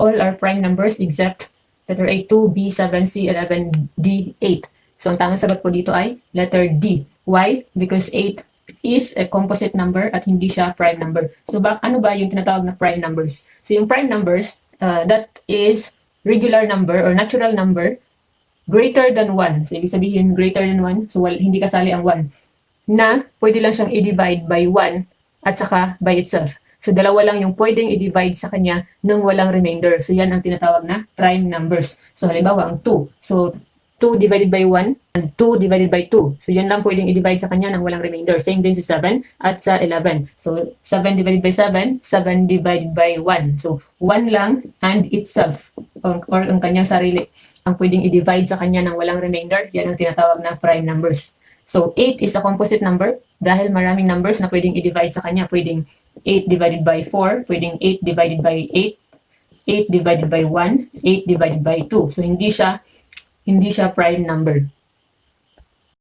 all are prime numbers except letter A, 2, B, 7, C, 11, D, 8. So, ang tamang sagot po dito ay letter D. Why? Because 8 is a composite number at hindi siya prime number. So, ano ba yung tinatawag na prime numbers? So, yung prime numbers, that is regular number or natural number greater than 1. So, ibig sabihin greater than 1. So, hindi kasali ang 1. Na pwede lang siyang i-divide by 1 at saka by itself. So, dalawa lang yung pwedeng i-divide sa kanya nang walang remainder. So, yan ang tinatawag na prime numbers. So, halimbawa, ang 2. So, 2 divided by 1 and 2 divided by 2. So, yan lang pwedeng i-divide sa kanya nang walang remainder. Same din sa 7 at sa 11. So, 7 divided by 7, 7 divided by 1. So, 1 lang and itself or ang kanyang sarili ang pwedeng i-divide sa kanya nang walang remainder. Yan ang tinatawag na prime numbers. So, 8 is a composite number dahil maraming numbers na pwedeng i-divide sa kanya. Pwedeng 8 divided by 4, pwedeng 8 divided by 8, 8 divided by 1, 8 divided by 2. So, hindi siya prime number.